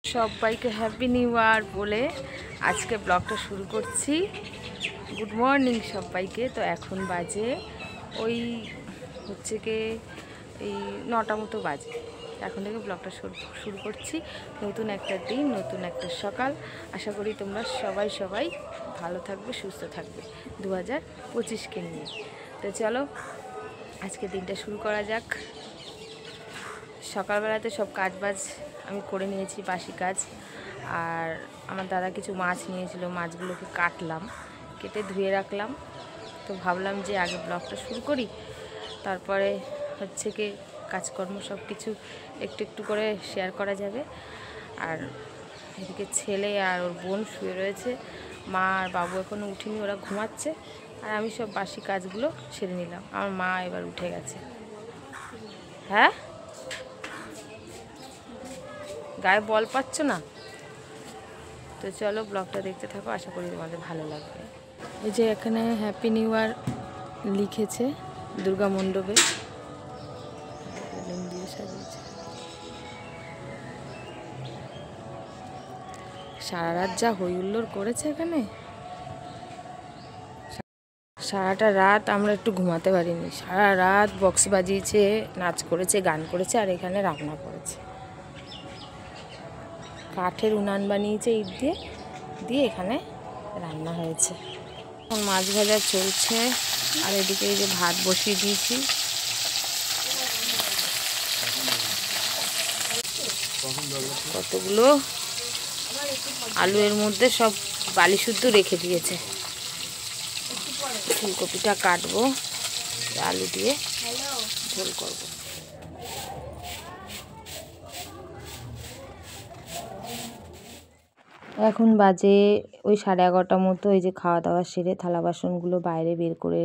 সবাইকে happy new year বলে আজকে ব্লগটা শুরু করছি। গুড মর্নিং সবাইকে। তো এখন বাজে ওই হচ্ছে কি এই 9টা মতো বাজে। এখন থেকে ব্লগটা শুরু করছি। নতুন একটা দিন, নতুন একটা সকাল। আশা করি তোমরা সবাই ভালো থাকবে, সুস্থ থাকবে 2025কে নিয়ে। তো চলো আজকে দিনটা শুরু করা যাক। সকালবেলাতে সব কাজবাজ আমি করে নিয়েছি, বাসি কাজ। আর আমার দাদা কিছু মাছ নিয়েছিল, মাছগুলোকে কাটলাম, কেটে ধুয়ে রাখলাম। তো ভাবলাম যে আগে ব্লগটা শুরু করি, তারপরে হচ্ছে কি কাজকর্ম সব কিছু একটু একটু করে শেয়ার করা যাবে। আর এদিকে ছেলে আর ওর বোন শুয়ে রয়েছে, মা আর বাবু এখনও উঠিনি, ওরা ঘুমাচ্ছে। আর আমি সব বাসি কাজগুলো সেরে নিলাম। আমার মা এবার উঠে গেছে। হ্যাঁ, গায়ে বল পাচ্ছ না? তো চলো ব্লগটা দেখতে থাকো, আশা করি তোমাদের ভালো লাগবে। এই যে এখানে হ্যাপি নিউ ইয়ার লিখেছে দুর্গা মণ্ডপে, দিয়ে সাজিয়েছে। সারা রাত যা হই হুল্লোড় করেছে এখানে, সারাটা রাত আমরা একটু ঘুমাতে পারিনি। সারা রাত বক্স বাজিয়েছে, নাচ করেছে, গান করেছে, আর এখানে রান্না করেছে। কাঠের উনান বানিয়েছে ইট দিয়ে দিয়ে এখানে রান্না হয়েছে। এখন মাছ ভাজা চলছে, আর এদিকে এই যে ভাত বসিয়ে দিয়েছি। কতগুলো আলু এর মধ্যে সব বালি শুদ্ধ রেখে দিয়েছে। ফুলকপিটা কাটবো, আলু দিয়ে ঝোল করবো। এখন বাজে ওই 11:30 মতো। এই যে খাওয়া দাওয়া সেরে থালা বাসনগুলো বাইরে বের করে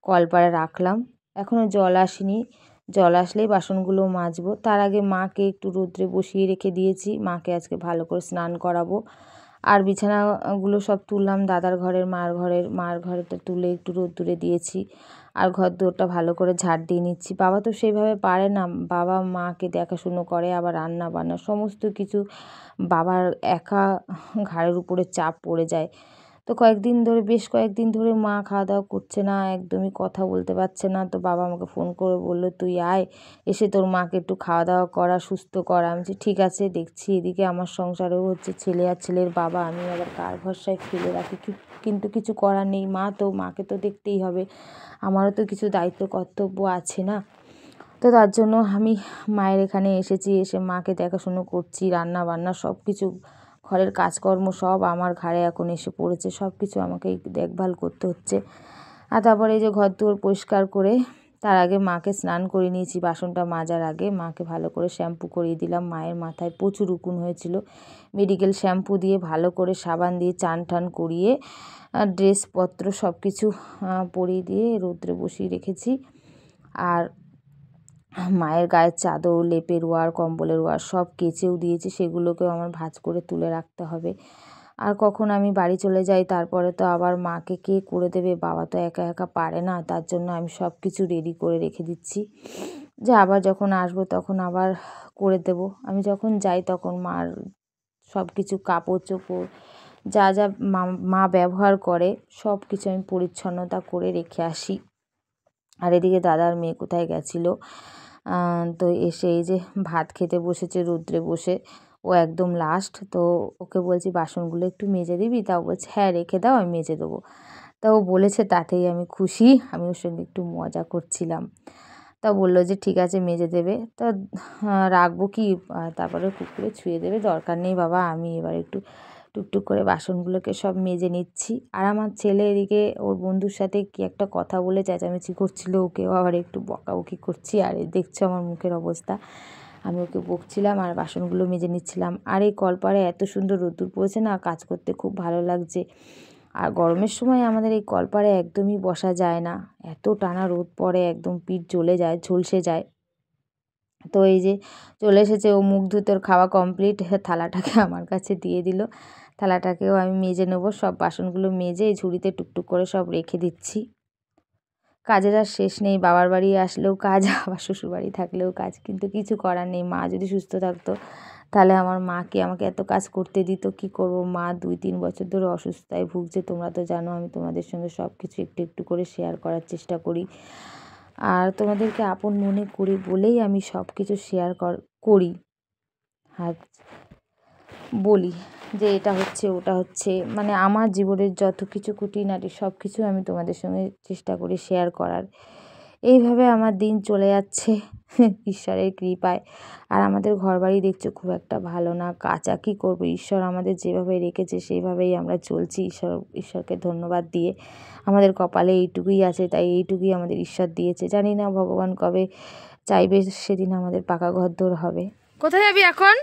কলপাড়ে রাখলাম। এখনও জল আসেনি, জল আসলেই বাসনগুলো মাজবো। তার আগে মাকে একটু রোদ্রে বসিয়ে রেখে দিয়েছি, মাকে আজকে ভালো করে স্নান করাবো। আর বিছানাগুলো সব তুললাম, দাদার ঘরের, মার ঘরেটা তুলে একটু রোদ্দুরে দিয়েছি। আর ঘর দোরটা ভালো করে ঝাড় দিয়ে নিচ্ছি। বাবা তো সেইভাবে পারে না, বাবা মাকে দেখাশুনো করে, আবার রান্না বান্না সমস্ত কিছু বাবার একা ঘাড়ের উপরে চাপ পড়ে যায়। তো বেশ কয়েকদিন ধরে মা খাওয়া দাওয়া করছে না, একদমই কথা বলতে পারছে না। তো বাবা আমাকে ফোন করে বললো, তুই আয়, এসে তোর মাকে একটু খাওয়া দাওয়া করা, সুস্থ করা। আমি বলছি ঠিক আছে, দেখছি। এদিকে আমার সংসারেও হচ্ছে ছেলে আর ছেলের বাবা, আমি আবার কার ভরসায় ফেলে রাখি। কিন্তু কিছু করার নেই, মা তো, মাকে তো দেখতেই হবে, আমারও তো কিছু দায়িত্ব কর্তব্য আছে না। তো তার জন্য আমি মায়ের এখানে এসেছি, এসে মাকে দেখাশুনো করছি। রান্না বান্না সব কিছু, ঘরের কাজকর্ম সব আমার ঘাড়ে এখন এসে পড়েছে, সব কিছু আমাকেই দেখভাল করতে হচ্ছে। আর তারপরে এই যে ঘর দুয়ার পরিষ্কার করে, তার আগে মাকে স্নান করে নিয়েছি। বাসনটা মাজার আগে মাকে ভালো করে শ্যাম্পু করিয়ে দিলাম। মায়ের মাথায় প্রচুর উকুন হয়েছিল, মেডিকেল শ্যাম্পু দিয়ে ভালো করে সাবান দিয়ে চান টান করিয়ে ড্রেসপত্র সব কিছু পরিয়ে দিয়ে রোদ্রে বসিয়ে রেখেছি। আর মায়ের গায়ের চাদর, লেপের ওয়ার, কম্বলের ওয়ার সব কেচেও দিয়েছি, সেগুলোকেও আমার ভাঁজ করে তুলে রাখতে হবে। আর কখন আমি বাড়ি চলে যাই, তারপরে তো আবার মাকে কে করে দেবে, বাবা তো একা একা পারে না। তার জন্য আমি সব কিছু রেডি করে রেখে দিচ্ছি, যে আবার যখন আসবো তখন আবার করে দেব। আমি যখন যাই তখন মার সব কিছু কাপড় চোপড় যা যা মা ব্যবহার করে সব কিছু আমি পরিচ্ছন্নতা করে রেখে আসি। আর এদিকে দাদার মেয়ে কোথায় গেছিলো, তো এসে এই যে ভাত খেতে বসেছে রৌদ্রে বসে, ও একদম লাস্ট। তো ওকে বলছি বাসনগুলো একটু মেজে দিবি, তাও বলছে হ্যাঁ রেখে দাও, আমি মেজে দেবো। তা ও বলেছে, তাতেই আমি খুশি। আমি ওর সঙ্গে একটু মজা করছিলাম। তা বললো যে ঠিক আছে মেজে দেবে। তা রাখবো কি, তারপরে কুকুরে ছুঁয়ে দেবে, দরকার নেই বাবা, আমি এবার একটু টুকটুক করে বাসনগুলোকে সব মেজে নিচ্ছি। আর আমার ছেলে এদিকে ওর বন্ধুর সাথে কি একটা কথা বলে চেঁচামেচি করছিল, ওকেও আবার একটু বকাবকি করছি। আর দেখছো আমার মুখের অবস্থা, আমি ওকে বকছিলাম আর বাসনগুলো মেজে নিচ্ছিলাম। আর এই কলপাড়ে এত সুন্দর রোদ্দুর পড়েছে না, কাজ করতে খুব ভালো লাগছে। আর গরমের সময় আমাদের এই কলপাড়ে একদমই বসা যায় না, এত টানা রোদ পড়ে, একদম পিঠ জ্বলে যায়, ঝলসে যায়। তো এই যে চলে এসেছে, ও মুখ ধুতোর খাওয়া কমপ্লিট, থালাটাকে আমার কাছে দিয়ে দিল। থালাটাকেও আমি মেজে নেবো, সব বাসনগুলো মেজে এই ঝুড়িতে টুকটুক করে সব রেখে দিচ্ছি। কাজের আর শেষ নেই, বাবার বাড়ি আসলেও কাজ, আবার শ্বশুরবাড়ি থাকলেও কাজ, কিন্তু কিছু করার নেই। মা যদি সুস্থ থাকতো তাহলে আমার মা কি আমাকে এত কাজ করতে দিত? কি করব, মা 2-3 বছর ধরে অসুস্থতায় ভুগছে। তোমরা তো জানো আমি তোমাদের সঙ্গে সব কিছু একটু একটু করে শেয়ার করার চেষ্টা করি, আর তোমাদেরকে আপন মনে করি বলেই আমি সব কিছু শেয়ার করি আর বলি যে এটা হচ্ছে ওটা হচ্ছে, মানে আমার জীবনের যত কিছু খুঁটিনাটি সব কিছু আমি তোমাদের সঙ্গে চেষ্টা করি শেয়ার করার। এইভাবে আমার দিন চলে যাচ্ছে ঈশ্বরের কৃপায়। আর আমাদের ঘরবাড়ি দেখছো খুব একটা ভালো না, কাঁচা। কী করবো, ঈশ্বর আমাদের যেভাবে রেখেছে সেইভাবেই আমরা চলছি। ঈশ্বরকে ধন্যবাদ দিয়ে আমাদের কপালে এইটুকুই আছে, তাই এইটুকুই আমাদের ঈশ্বর দিয়েছে। জানি না ভগবান কবে চাইবে সেদিন আমাদের পাকা ঘরদোর হবে। কোথায় যাবি এখন?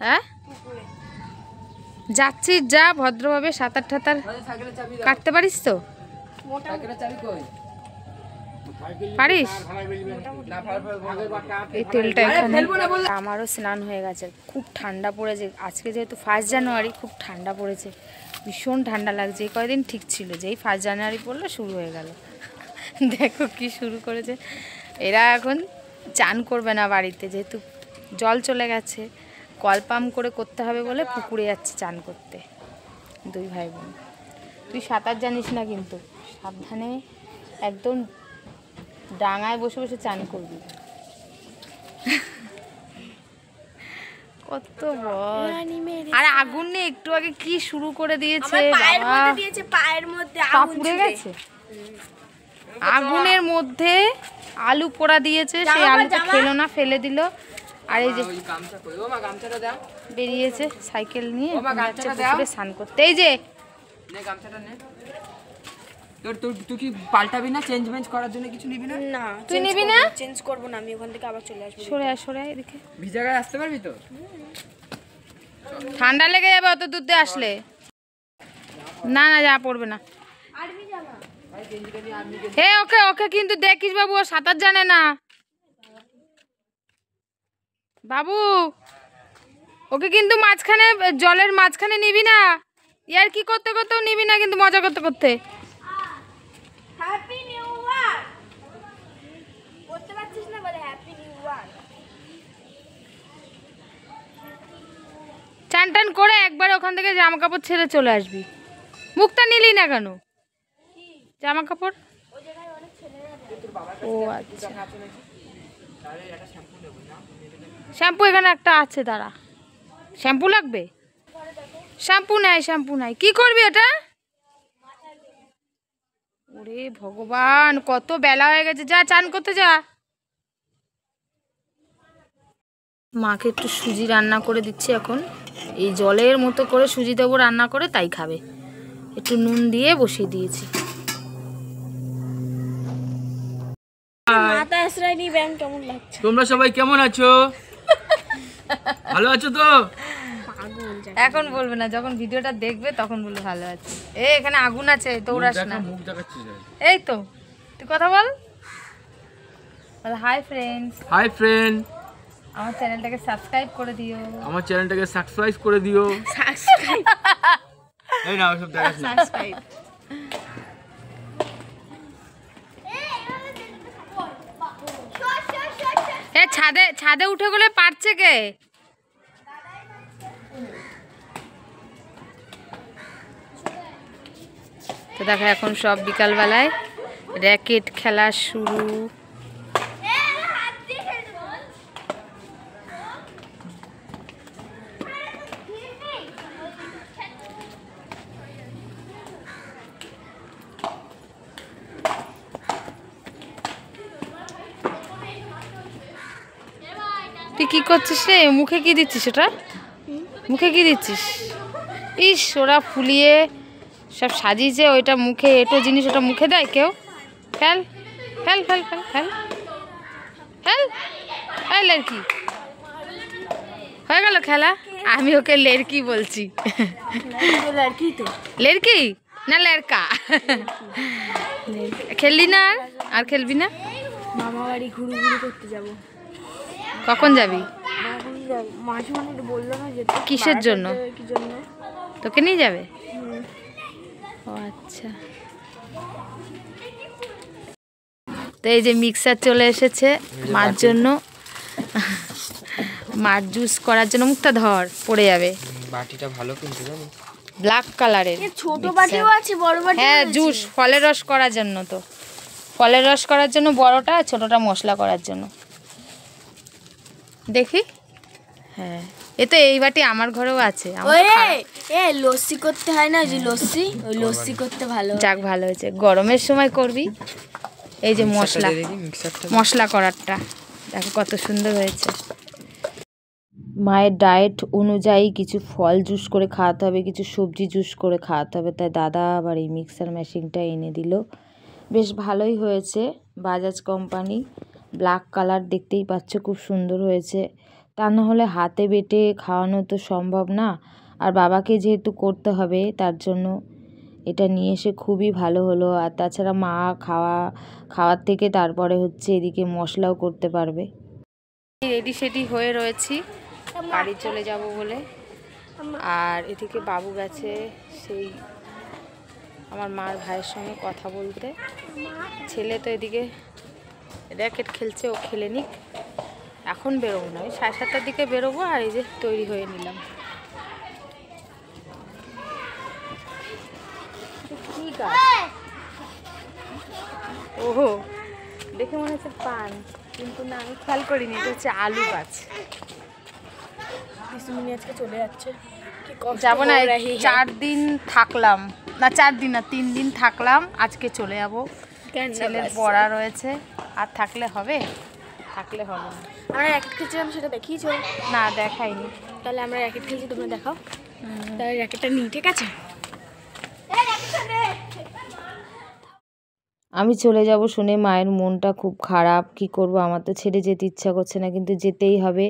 হ্যাঁ যাচ্ছিস, যা ভদ্রভাবে। সাঁতার টাতার কাটতে পারিস তো? পারিস? এই তেলটা এখানে। আমারও স্নান হয়ে গেছে, খুব ঠান্ডা পড়েছে আজকে, যেহেতু 1 জানুয়ারি খুব ঠান্ডা পড়েছে, ভীষণ ঠান্ডা লাগছে। এই কয়দিন ঠিক ছিল, যেই 1 জানুয়ারি পড়লো শুরু হয়ে গেল। দেখো কি শুরু করেছে। এরা এখন চান করবে না বাড়িতে, যেহেতু জল চলে গেছে, কল পাম্প করে করতে হবে বলে পুকুরে যাচ্ছে চান করতে 2 ভাই বোন। তুই সাঁতার জানিস না কিন্তু, সাবধানে একদম ডাঙায় বসে বসে চান করবি। কত বল। আর আগুন নেই, একটু আগে কি শুরু করে দিয়েছে, পায়ের মধ্যে পা পুড়ে গেছে। আগুনের মধ্যে আলু পোড়া দিয়েছে, সেই আলুটা খেলো না, ফেলে দিল। আর এই যে বেরিয়েছে সাইকেল নিয়ে পুকুরে স্নান করতে। এই যে তুই কি পাল্টাবি না? চেঞ্জ করার জন্য কিছু নিবি না? না তুই নিবি না? চেঞ্জ করব না, আমি ওখান থেকে আবার চলে আসব। সরে আয় এদিকে। ভিজা গায়ে আসতে পারবি তো? ঠান্ডা লেগে যাবে অত দূর দিয়ে আসলে। না না, যা পড়বে না। হে ওকে ওকে কিন্তু দেখিস বাবু, ও সাঁতার জানে না বাবু। ওকে কিন্তু মাঝখানে, জলের মাঝখানে নিবি না। ইয়ার কি করতে করতেও নিবি না কিন্তু, মজা করতে করতে। হ্যাপি নিউ ইয়ার করতে পারছিস না বলে হ্যাপি নিউ ইয়ার। চান টান করে একবার ওখান থেকে জামা কাপড় ছেড়ে চলে আসবি। মুখটা নিলি না কেন? জামা কাপড়। ও আচ্ছা, শ্যাম্পু এখানে একটা আছে, দাঁড়া। শ্যাম্পু লাগবে? শ্যাম্পু নাই। কি করবি এটা? ওরে ভগবান, কত বেলা হয়ে গেছে, যা চান করতে যা। মাকে একটু সুজি রান্না করে দিচ্ছি এখন। এই জলের মতো করে সুজি দেবো রান্না করে, তাই খাবে। একটু নুন দিয়ে বসিয়ে দিয়েছি। তোমরা সবাই কেমন আছো? ভালো আছো তো? এখন বলবে না, যখন ভিডিওটা দেখবে তখন বলবে ভালো আছে। এখানে আগুন আছে, দৌড়াস না। এই তো তুই কথা বল। Hi friends. হাই ফ্রেন্ড, আমার চ্যানেলটাকে সাবস্ক্রাইব করে দিও। আমার চ্যানেলটাকে সাবস্ক্রাইব করে দিও। এই না ওসব দেখাস না। সাবস্ক্রাইব। ছাদে উঠে গেলে পারছে কে? তো দেখো এখন সব বিকালবেলায় র্যাকেট খেলা শুরু। তুই কি করছিস রে? মুখে কি দিচ্ছিস ওটা? মুখে কি দিচ্ছিস? ইস, ওরা ফুলিয়ে সব সাজিয়েছে, ওইটা মুখে, এটো জিনিস ওটা মুখে দেয় কেউ? Fail fail fail fail fail fail. এই লেরকি হয়ে গেল খেলা। আমি ওকে লেরকি বলছি। লেরকি না লেরকা। খেললি না? আর খেলবি না? মামা বাড়ি ঘুরু করতে যাবো। কখন যাবি? মাঝে বললো না যেতে। কিসের জন্য? কি জন্য? তোকে নিয়ে যাবে? ও আচ্ছা। তো এই যে মিক্সার চলে এসেছে মার জন্য। মার জুস করার জন্য, মুখটা ধর পড়ে যাবে। বাটিটা ভালো কিন্তু জানো, ব্ল্যাক কালারের ছোট বাটিও আছে, বড় বাটি। হ্যাঁ, জুস ফলের রস করার জন্য। তো ফলের রস করার জন্য বড়টা, ছোটটা মশলা করার জন্য। দেখি, হ্যাঁ, এ তো এই বাটি আমার ঘরেও আছে। লস্যি করতে হয় না, যে লস্যি, ওই লস্যি করতে ভালো। যাক, ভালো হয়েছে, গরমের সময় করবি। এই যে মশলা, মশলা করারটা দেখো কত সুন্দর হয়েছে। মায়ের ডায়েট অনুযায়ী কিছু ফল জুস করে খাওয়াতে হবে, কিছু সবজি জুস করে খাওয়াতে হবে, তাই দাদা আবার এই মিক্সার মেশিনটা এনে দিল। বেশ ভালোই হয়েছে, বাজাজ কোম্পানি, ব্ল্যাক কালার, দেখতেই পাচ্ছ খুব সুন্দর হয়েছে। তা না হলে হাতে বেটে খাওয়ানো তো সম্ভব না, আর বাবাকে যেহেতু করতে হবে তার জন্য এটা নিয়ে এসে খুবই ভালো হলো। আর তাছাড়া মা খাওয়ার থেকে তারপরে হচ্ছে এদিকে মশলাও করতে পারবে। রেডি সেডি হয়ে রয়েছি বাড়ি চলে যাব বলে। আর এদিকে বাবু গেছে সেই আমার মার ভাইয়ের সঙ্গে কথা বলতে। ছেলে তো এদিকে র্যাকেট খেলছে, ও খেলে নিক, এখন বেরোবো না, ওই 7:30টার দিকে বেরোবো। আর এই যে তৈরি হয়ে নিলাম। কি গাছ? ওহো, দেখে মনে হচ্ছে পান, কিন্তু না, আমি খেয়াল করিনি, এটা হচ্ছে আলু গাছ। আজকে চলে যাচ্ছে, যাবো না, 4 দিন থাকলাম না, 4 দিন না 3 দিন থাকলাম, আজকে চলে যাবো। ছেলের পড়া রয়েছে, আর থাকলে হবে? থাকলে হবে না। আমরা র্যাকেট খেলছিলাম, সেটা দেখিয়েছো? না, দেখাইনি। তাহলে আমরা র্যাকেট খেলছি, তোমরা দেখাও। তাহলে র্যাকেটটা নিই, ঠিক আছে? আমি চলে যাব শুনে মায়ের মনটা খুব খারাপ। কি করব, আমার তো ছেড়ে যেতে ইচ্ছা করছে না, কিন্তু যেতেই হবে।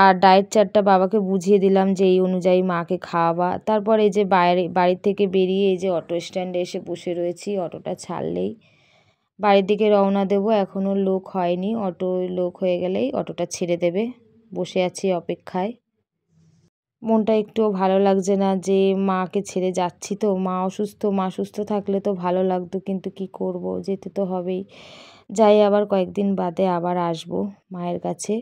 আর ডায়েট চার্টটা বাবাকে বুঝিয়ে দিলাম যে এই অনুযায়ী মাকে খাওয়াবা। তারপর এই যে বাড়ির থেকে বেরিয়ে এই যে অটো স্ট্যান্ডে এসে বসে রয়েছি, অটোটা ছাড়লেই বাড়ির দিকে রওনা দেব। এখনও লোক হয়নি, অটো লোক হয়ে গেলেই অটোটা ছেড়ে দেবে। বসে আছি অপেক্ষায়। মনটা একটুও ভালো লাগছে না যে মাকে ছেড়ে যাচ্ছি। তো মা অসুস্থ, মা সুস্থ থাকলে তো ভালো লাগতো, কিন্তু কি করব, যেতে তো হবেই। যাই, আবার কয়েকদিন বাদে আবার আসবো মায়ের কাছে।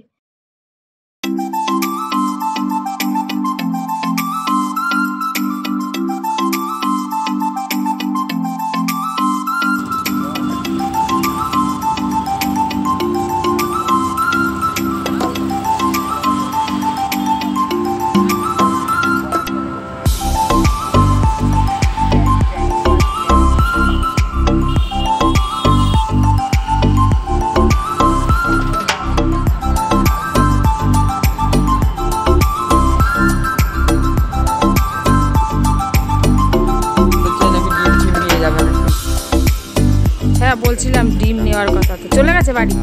হ্যাঁ, বলছিলাম ডিম নেওয়ার কথা, তো চলে গেছে বাড়ি।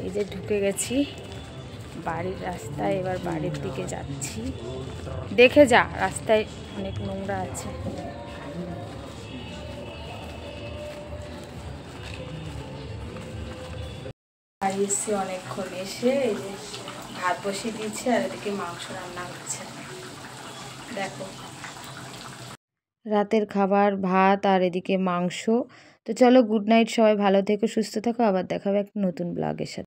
এই যে ঢুকে গেছি বাড়ির রাস্তায়, এবার বাড়ির দিকে যাচ্ছি। দেখে যা, রাস্তায় অনেক নোংরা আছে। বাড়ি এসে অনেকক্ষণ, এসে এই যে ভাত বসিয়ে দিয়েছে, আর এদিকে মাংস রান্না হচ্ছে। দেখো, রাতের খাবার ভাত, আর এদিকে মাংস। তো চলো, গুড নাইট, সবাই ভালো থেকো, সুস্থ থাকো, আবার দেখাবে একটা নতুন ব্লগের সাথে।